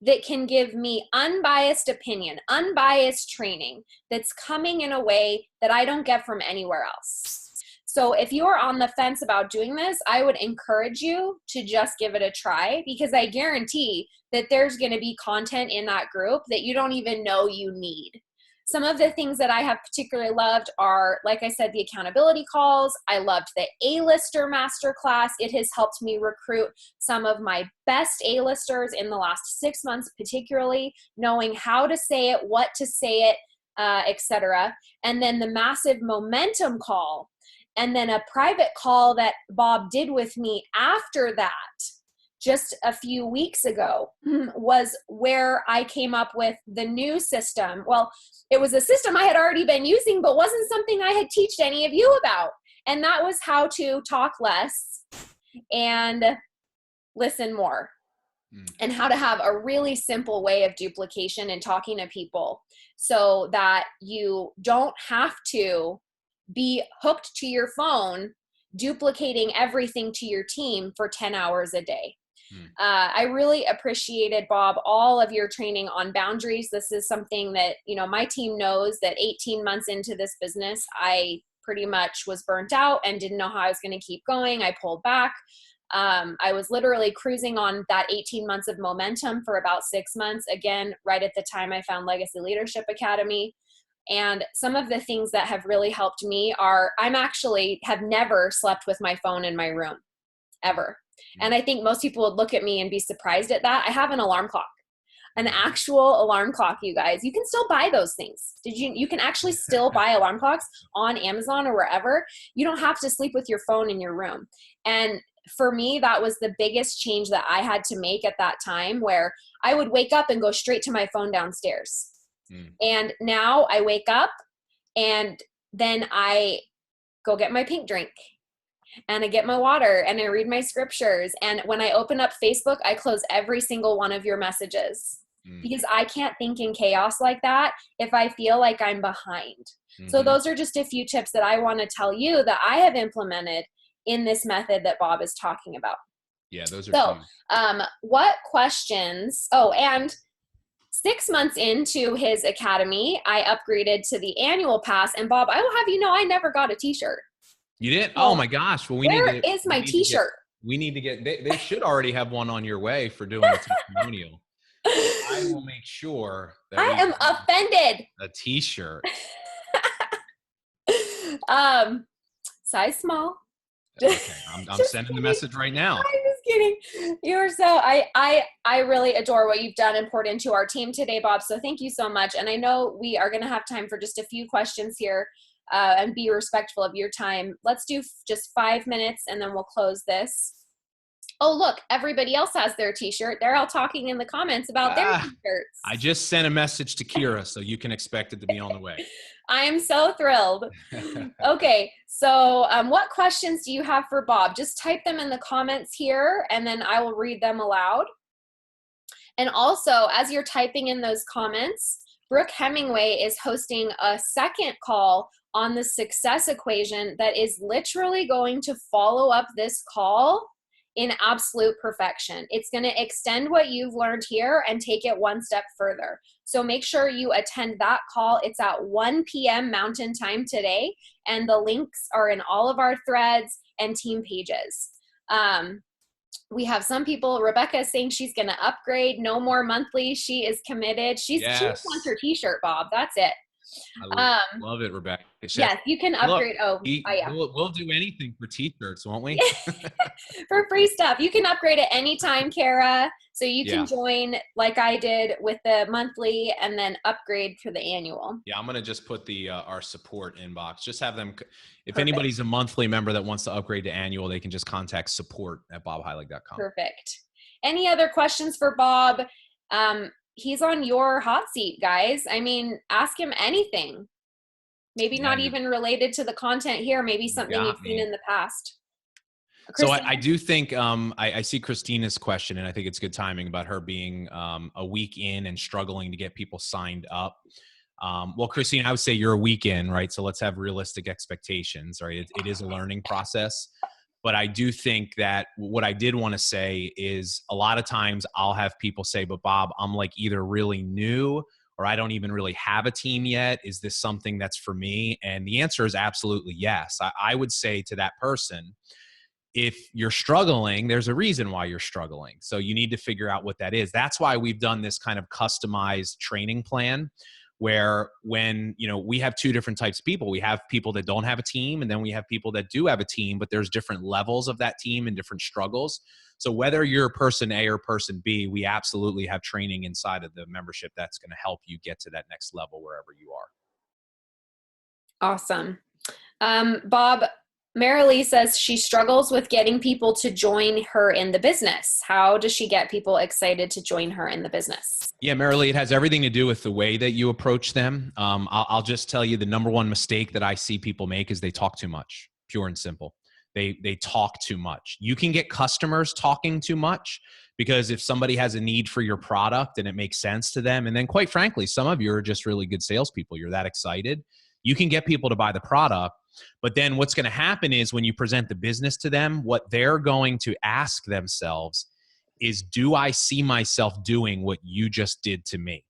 that can give me unbiased opinion, unbiased training that's coming in a way that I don't get from anywhere else. So if you're on the fence about doing this, I would encourage you to just give it a try, because I guarantee that there's going to be content in that group that you don't even know you need. Some of the things that I have particularly loved are, like I said, the accountability calls. I loved the A-lister masterclass. It has helped me recruit some of my best A-listers in the last 6 months, particularly knowing how to say it, what to say it, etc. And then the massive momentum call, and then a private call that Bob did with me after that, just a few weeks ago, was where I came up with the new system. Well, it was a system I had already been using, but wasn't something I had taught any of you about. And that was how to talk less and listen more, and how to have a really simple way of duplication and talking to people so that you don't have to be hooked to your phone duplicating everything to your team for 10 hours a day. I really appreciated, Bob, all of your training on boundaries. This is something that, my team knows that 18 months into this business, I pretty much was burnt out and didn't know how I was going to keep going. I pulled back. I was literally cruising on that 18 months of momentum for about 6 months. Again, right at the time I found Legacy Leadership Academy. And some of the things that have really helped me are, have never slept with my phone in my room, ever. And I think most people would look at me and be surprised at that. I have an alarm clock, an actual alarm clock, you guys. You can still buy those things. You can actually still buy alarm clocks on Amazon or wherever. You don't have to sleep with your phone in your room. And for me, that was the biggest change that I had to make at that time, where I would wake up and go straight to my phone downstairs. And now I wake up and then I go get my pink drink and I get my water and I read my scriptures. And when I open up Facebook, I close every single one of your messages because I can't think in chaos like that if I feel like I'm behind. So those are just a few tips that I want to tell you that I have implemented in this method that Bob is talking about. Yeah, those are so. What questions? Oh, and 6 months into his academy, I upgraded to the annual pass. And Bob, I will have you know, I never got a t-shirt. You did? Oh my gosh. Well, where is my t-shirt? We need to get, they should already have one on your way for doing a testimonial. I will make sure that I am offended. A t-shirt. Size small. Okay, I'm sending the message right now. I'm just kidding. You're so, I really adore what you've done and poured into our team today, Bob. So thank you so much. And I know we are going to have time for just a few questions here, and be respectful of your time. Let's do just 5 minutes and then we'll close this. Oh, look, everybody else has their t-shirt. They're all talking in the comments about their t-shirts. I just sent a message to Kira, so you can expect it to be on the way. I am so thrilled. Okay, so what questions do you have for Bob? Just type them in the comments here, and then I will read them aloud. And also, as you're typing in those comments, Brooke Hemingway is hosting a second call on the success equation that is literally going to follow up this call in absolute perfection. It's going to extend what you've learned here and take it one step further. So make sure you attend that call. It's at 1 p.m. Mountain Time today, and the links are in all of our threads and team pages. We have some people, Rebecca is saying she's going to upgrade, no more monthly. She is committed. She wants her t-shirt, Bob. That's it. I love it, Rebecca. Yes, you can upgrade. Look, we'll do anything for t-shirts, won't we? For free stuff. You can upgrade at any time, Kara. So you can join like I did with the monthly and then upgrade for the annual. Yeah, I'm going to just put the our support inbox. Just have them, if anybody's a monthly member that wants to upgrade to annual, they can just contact support@bobheilig.com. Perfect. Any other questions for Bob? He's on your hot seat, guys. I mean, ask him anything. Maybe Yeah, not even related to the content here, maybe you something you've got seen me. in the past. So Christina? I do think I see Christina's question, and I think it's good timing about her being a week in and struggling to get people signed up. Well, Christina, I would say you're a week in, right? So let's have realistic expectations, right? It is a learning process. But I do think that what I did want to say is a lot of times I'll have people say, but Bob, I'm like either really new or I don't even really have a team yet. Is this something that's for me? And the answer is absolutely yes. I would say to that person, if you're struggling, there's a reason why you're struggling. So you need to figure out what that is. That's why we've done this kind of customized training plan where when, we have two different types of people. We have people that don't have a team, and then we have people that do have a team, but there's different levels of that team and different struggles. So whether you're person A or person B, we absolutely have training inside of the membership that's going to help you get to that next level wherever you are. Awesome. Bob, Marilee says she struggles with getting people to join her in the business. How does she get people excited to join her in the business? Yeah, Marilee, it has everything to do with the way that you approach them. I'll just tell you the number one mistake that I see people make is they talk too much, pure and simple. They talk too much. You can get customers talking too much because if somebody has a need for your product and it makes sense to them, and then quite frankly, some of you are just really good salespeople. You're that excited. You can get people to buy the product, but then what's going to happen is when you present the business to them, what they're going to ask themselves is, do I see myself doing what you just did to me?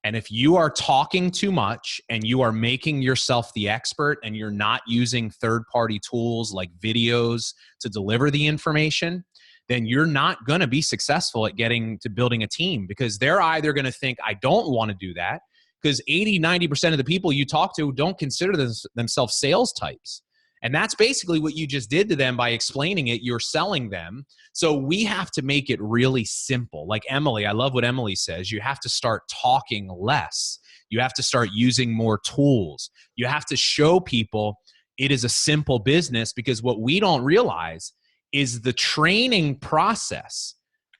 And if you are talking too much and you are making yourself the expert and you're not using third-party tools like videos to deliver the information, then you're not going to be successful at getting to building a team, because they're either going to think, I don't want to do that, because 80-90% of the people you talk to don't consider themselves sales types. And that's basically what you just did to them by explaining it. You're selling them. So we have to make it really simple. Like Emily, I love what Emily says. You have to start talking less. You have to start using more tools. You have to show people it is a simple business, because what we don't realize is the training process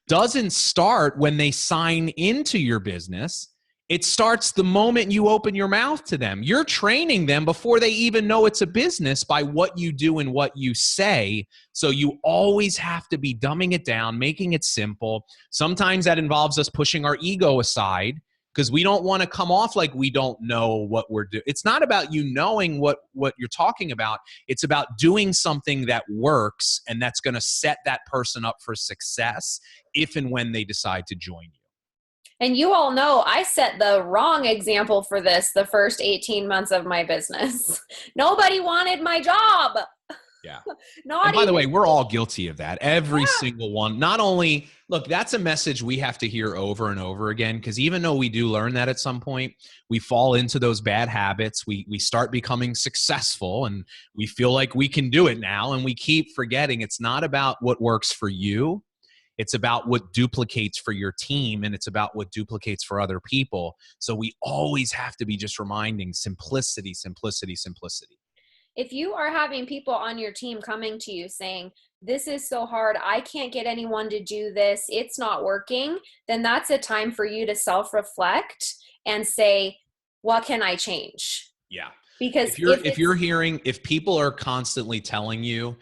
doesn't start when they sign into your business. It starts the moment you open your mouth to them. You're training them before they even know it's a business by what you do and what you say. So you always have to be dumbing it down, making it simple. Sometimes that involves us pushing our ego aside because we don't want to come off like we don't know what we're doing. It's not about you knowing what you're talking about. It's about doing something that works and that's going to set that person up for success if and when they decide to join you. And you all know I set the wrong example for this the first 18 months of my business. Nobody wanted my job. Yeah. Not And by the even way, we're all guilty of that. Every single one. Not only, look, that's a message we have to hear over and over again, because even though we do learn that at some point, we fall into those bad habits. We start becoming successful and we feel like we can do it now. And we keep forgetting it's not about what works for you. It's about what duplicates for your team, and it's about what duplicates for other people. So we always have to be just reminding simplicity, simplicity, simplicity. if you are having people on your team coming to you saying, this is so hard, I can't get anyone to do this, it's not working, then that's a time for you to self-reflect and say, what can I change? Yeah. Because if people are constantly telling you,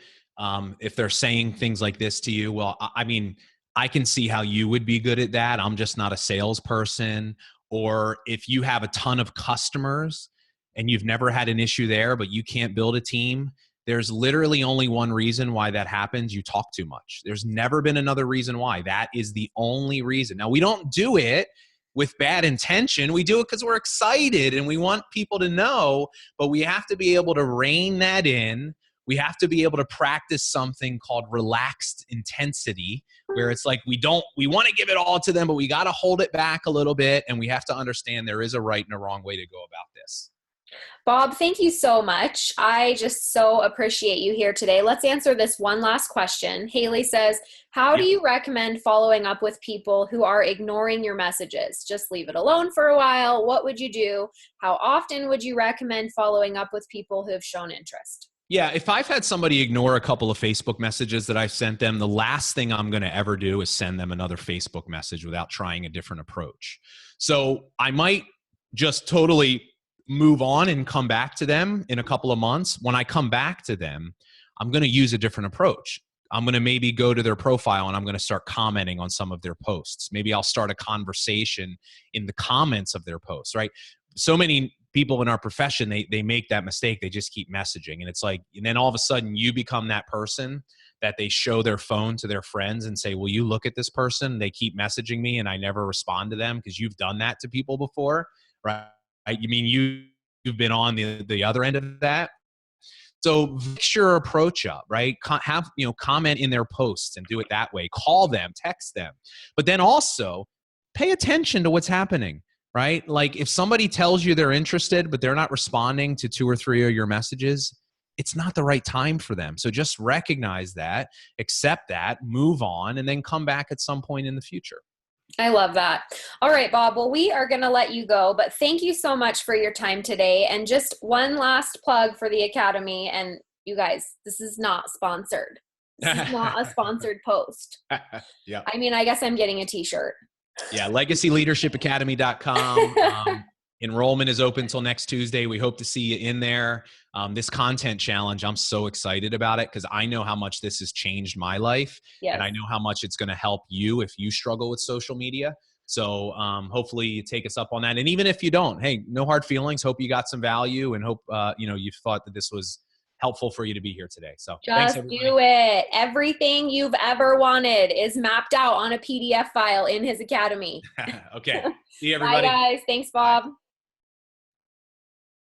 if they're saying things like this to you, well, I mean, I can see how you would be good at that. I'm just not a salesperson. Or if you have a ton of customers and you've never had an issue there, but you can't build a team, there's literally only one reason why that happens. You talk too much. There's never been another reason why. That is the only reason. Now, we don't do it with bad intention. We do it because we're excited and we want people to know, but we have to be able to rein that in. We have to be able to practice something called relaxed intensity, where it's like we want to give it all to them, but we got to hold it back a little bit, and we have to understand there is a right and a wrong way to go about this. Bob, thank you so much. I just so appreciate you here today. Let's answer this one last question. Haley says, how do you recommend following up with people who are ignoring your messages? Just leave it alone for a while. What would you do? How often would you recommend following up with people who have shown interest? Yeah, if I've had somebody ignore a couple of Facebook messages that I've sent them, the last thing I'm going to ever do is send them another Facebook message without trying a different approach. So I might just totally move on and come back to them in a couple of months, when I come back to them, I'm going to use a different approach. I'm going to maybe go to their profile and I'm going to start commenting on some of their posts. Maybe I'll start a conversation in the comments of their posts, right? So many people in our profession, they make that mistake. They just keep messaging. And it's like, and then all of a sudden you become that person that they show their phone to their friends and say, will you look at this person? They keep messaging me and I never respond to them, because you've done that to people before, right? You mean you've been on the other end of that? So mix your approach up, right? Have, comment in their posts and do it that way. Call them, text them, but then also pay attention to what's happening, right? Like if somebody tells you they're interested, but they're not responding to 2 or 3 of your messages, it's not the right time for them. So just recognize that, accept that, move on, and then come back at some point in the future. I love that. All right, Bob. Well, we are going to let you go, but thank you so much for your time today. And just one last plug for the Academy. And you guys, this is not sponsored. This is not a sponsored post. Yeah. I mean, I guess I'm getting a t-shirt. Yeah. LegacyLeadershipAcademy.com. Enrollment is open till next Tuesday. We hope to see you in there. This content challenge, I'm so excited about it because I know how much this has changed my life. Yes. And I know how much it's going to help you if you struggle with social media. So hopefully you take us up on that. And even if you don't, hey, no hard feelings. Hope you got some value and hope you thought that this was helpful for you to be here today. So just thanks, do it. Everything you've ever wanted is mapped out on a PDF file in his Academy. Okay. See you, everybody. Bye, guys. Thanks, Bob. Bye.